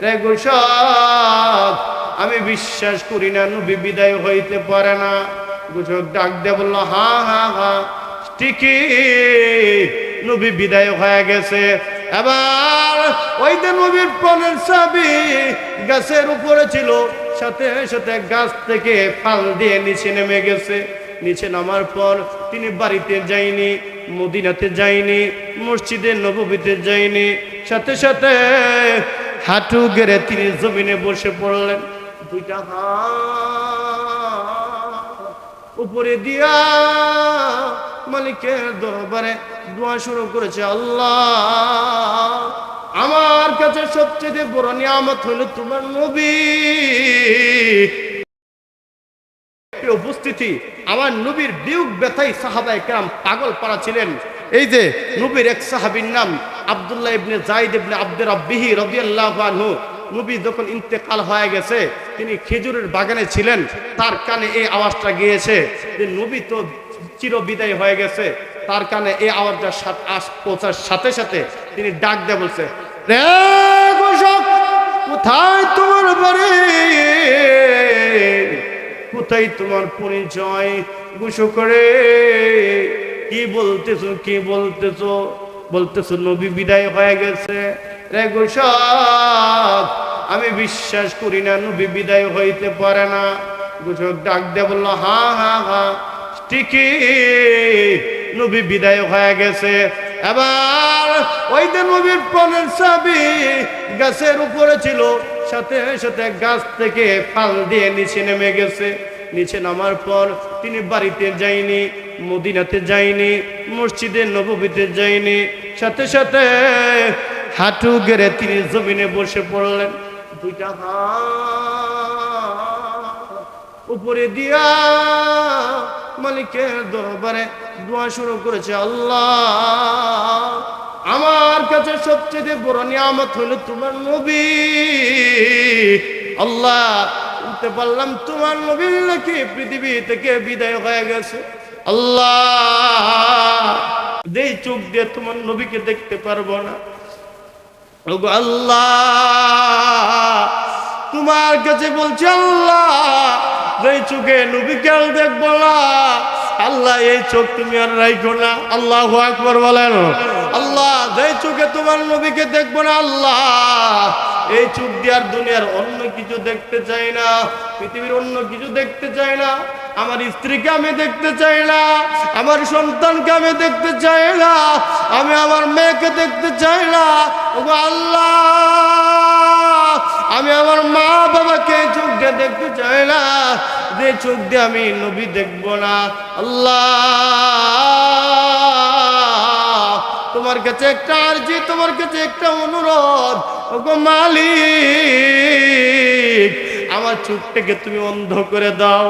রে ঘোষক আমি বিশ্বাস করি না নবী বিদায় হইতে পারে না। ঘোষক ডাক দিয়ে বলল, হ্যাঁ হ্যাঁ হ্যাঁ ঠিকই, নবী বিদায় হয়ে গেছে। এবার ওই যে নবীর প্রাণের সাহাবী গাছের উপরে ছিল, সাথে সাথে গাছ থেকে ফাল দিয়ে নিচে নেমে গেছে। নিচে নামার পর তিনি বাড়িতে যায়নি, মদিনাতে যায়নি, মসজিদে নববীতে যায়নি, সাথে সাথে হাঁটু গেড়ে তিনি জমিনে বসে পড়লেন। দুইটা হাত উপরে দিয়া মালিকের দরবারে দোয়া শুরু করেছে, আল্লাহ আমার কাছে সবচেয়ে বড় নিয়ামত হলো তোমার নবী। উপস্থিতি, আমার নবীর বিয়োগ ব্যথায় সাহাবায়ে কেরাম পাগল পাড়া ছিলেন। এই যে নবীর এক সাহাবীর নাম আব্দুল্লাহ ইবনে যায়েদ ইবনে আব্দে রাব্বিহি রাদিয়াল্লাহু আনহু, নবী যখন ইন্তেকাল হয়ে গেছে তিনি খেজুরের বাগানে ছিলেন, তার কানে এই আওয়াজটা গিয়েছে যে নবী তো চির বিদায় হয়ে গেছে। তার কানে এই আওয়াজটা পৌঁছার সাথে সাথে তিনি ডাক দিয়ে বলছে, রে ঘোষক কোথায় তোমার বাড়ি, কোথায় তোমার পরিচয়? ঘোষক করে কি বলতেছো, কি বলতেছো? বলতেছো নবী বিদায় হয়ে গেছে। রে ঘোষক আমি বিশ্বাস করি না নবী বিদায় হইতে পারে না। ঘোষক ডাক দিয়ে বলল, হ্যাঁ হ্যাঁ হ্যাঁ ঠিকই, নবী বিদায় হয়ে গেছে। এবার ওই যে নবীর প্রাণের সাহাবী গাছের উপরে ছিল, সাথে সাথে গাছ থেকে ফাল দিয়ে নিচে নেমে গেছে। নিচে নামার পর তিনি বাড়িতে যায়নি, মদিনাতে যায়নি, মসজিদে নববীতে যায়নি, সাথে সাথে হাঁটু গেড়ে তিনি জমিনে বসে পড়লেন। দুইটা হাত উপরে দিয়া মালিকের দরবারে দোয়া শুরু করেছে, আল্লাহ আমার কাছে সবচেয়ে বড় নিয়ামত হলো তোমার নবী। আল্লাহ বলতে পারলাম তোমার নবী নাকি পৃথিবী থেকে বিদায় হয়ে গেছে। আল্লাহ যেই চোখ দিয়ে তোমার নবীকে দেখতে পারবো না, আল্লাহ তোমার কাছে বলছি, আল্লাহ যেই চোখে নবীকে আর দেখবো না, আল্লাহ এই চোখ তুমি আর রাখো না। আল্লাহু আকবার বলেন। আল্লাহ যেই চোখে তোমার নবীকে দেখবো না, আল্লাহ এই চোখ দিয়ে আর দুনিয়ার অন্য কিছু দেখতে চাই না, পৃথিবীর অন্য কিছু দেখতে চাই না, আমার স্ত্রীকে আমি দেখতে চাই না, আমার সন্তানকে আমি দেখতে চাই না, আমি আমার মেয়েকে দেখতে চাই না। ওগো আল্লাহ আমি আমার মা বাবাকে চোখ দিয়ে দেখতে চাই না, যে চোখ দিয়ে আমি নবী দেখবো না। আল্লাহ তোমার কাছে একটা আরজি, তোমার কাছে একটা অনুরোধ, ওগো মালিক আমার চোখটাকে তুমি অন্ধ করে দাও,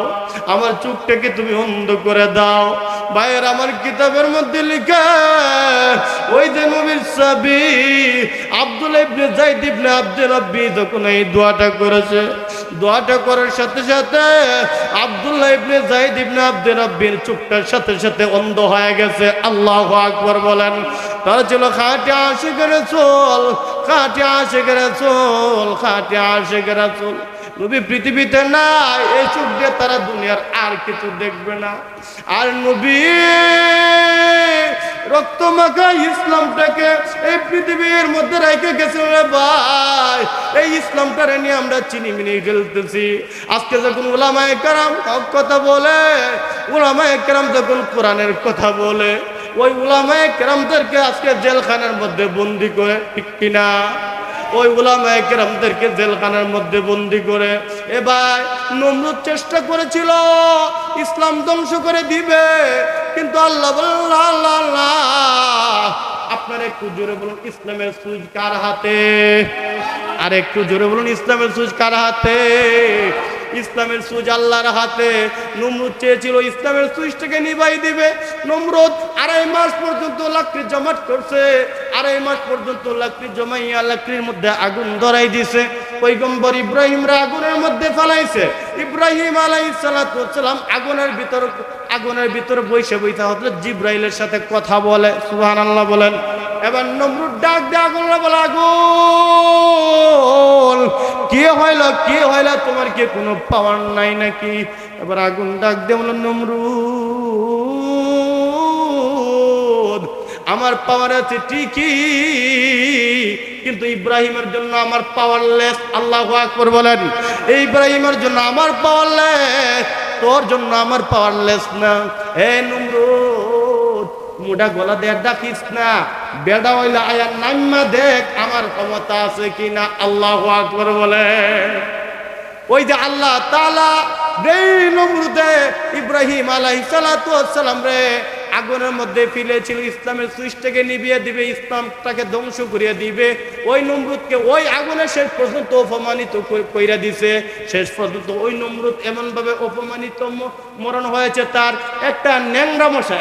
আমার চোখটাকে তুমি অন্ধ করে দাও। ভাইয়ের আমার কিতাবের মধ্যে লিখা ওই যে নবীর সাহাবী আব্দুল্লাহ ইবনে যায়েদ ইবনে আব্দে রাব্বি যখন এই দোয়াটা করেছে, দোয়াটা করার সাথে সাথে আব্দুল্লাহ ইবনে যায়েদ ইবনে আব্দে রাব্বির চোখটার সাথে সাথে অন্ধ হয়ে গেছে। আল্লাহু আকবার বলেন। তারা ছিল খাঁটি আশিকের রাসূল, খাঁটি আশিকের রাসূল, খাঁটি আশিকের রাসূল। নবী পৃথিবীতে নাই, এই চোখ দিয়ে তারা দুনিয়ার আর কিছু দেখবে না। আর নবী রক্ত মাখা ইসলামটাকে এই পৃথিবীর মধ্যে রেখে গেছে রে ভাই। এই ইসলামটারে নিয়ে আমরা চিনিমিনি খেলতেছি। আজকে যখন উলামায়ে কেরাম হক কথা বলে, উলামায়ে কেরাম যখন কোরআনের কথা বলে, ওই উলামায়ে কেরামদেরকে আজকে জেলখানার মধ্যে বন্দি করে, ঠিক কিনা? ওই উলামায়ে কেরামদেরকে জেলখানার মধ্যে বন্দি করে। এ ভাই নমরুদ চেষ্টা করেছিল ইসলাম ধ্বংস করে দিবে, কিন্তু আল্লাহ বলল আল্লাহ আপনারা একটু জোরে বলুন ইসলামের সুইচ কার হাতে? আর একটু জোরে বলুন ইসলামের সুইচ কার হাতে? ইসলামের সুইচ আল্লাহর হাতে। নমরুদ চেয়েছিল ইসলামের সুইচটাকে নিভাই দিবে। নমরুদ 2.5 মাস পর্যন্ত লাকড়ি জমাট করছে, 2.5 মাস পর্যন্ত লাকড়ি জমাইয়া লাকড়ির মধ্যে আগুন ধরাই দিছে। পয়গম্বর ইব্রাহিমরা আগুনের মধ্যে ফেলাইছে। ইব্রাহিম আলাইহিস সালাতু ওয়াস সালাম আগুনের ভিতর বসে হযরত জিবরাইলের সাথে কথা বলে। সুবহানাল্লাহ বলেন। এবার নমরুদ ডাক দিয়ে আগুন বলে, আগুন কি হইল তোমার কি কোনো পাওয়ার নাই নাকি? এবার আগুন ডাক দিয়ে বলল, নমরুদ আমার পাওয়ার আছে ঠিকই, কিন্তু ইব্রাহিমের জন্য আমার পাওয়ারলেস। আল্লাহু আকবার বলেন। ইব্রাহিমের জন্য আমার পাওয়ারলেস, তোর জন্য আমার পাওয়ারলেস না। এ নমরুদ মুডা গলা দিয়ে ডাকিস না, বেডা হইলে আয়ার নাম্মা দেখ আমার ক্ষমতা আছে কিনা। আল্লাহু আকবার বলেন। ওই যে আল্লাহ তাআলা নমরুদে ইব্রাহিম আলাইহিস সালাতু ওয়াস সালাম রে আগুনের মধ্যে ফেলেছিল, ইসলামের সুইচটাকে নিভিয়ে দিবে, ইসলামটাকে ধ্বংস করিয়ে দিবে। ওই নমরুদকে ওই আগুনে শেষ পর্যন্ত অপমানিত কইরা দিছে। শেষ পর্যন্ত ওই নমরুদ এমন ভাবে অপমানিত মরণ হয়েছে, তার একটা ন্যাংরা মশা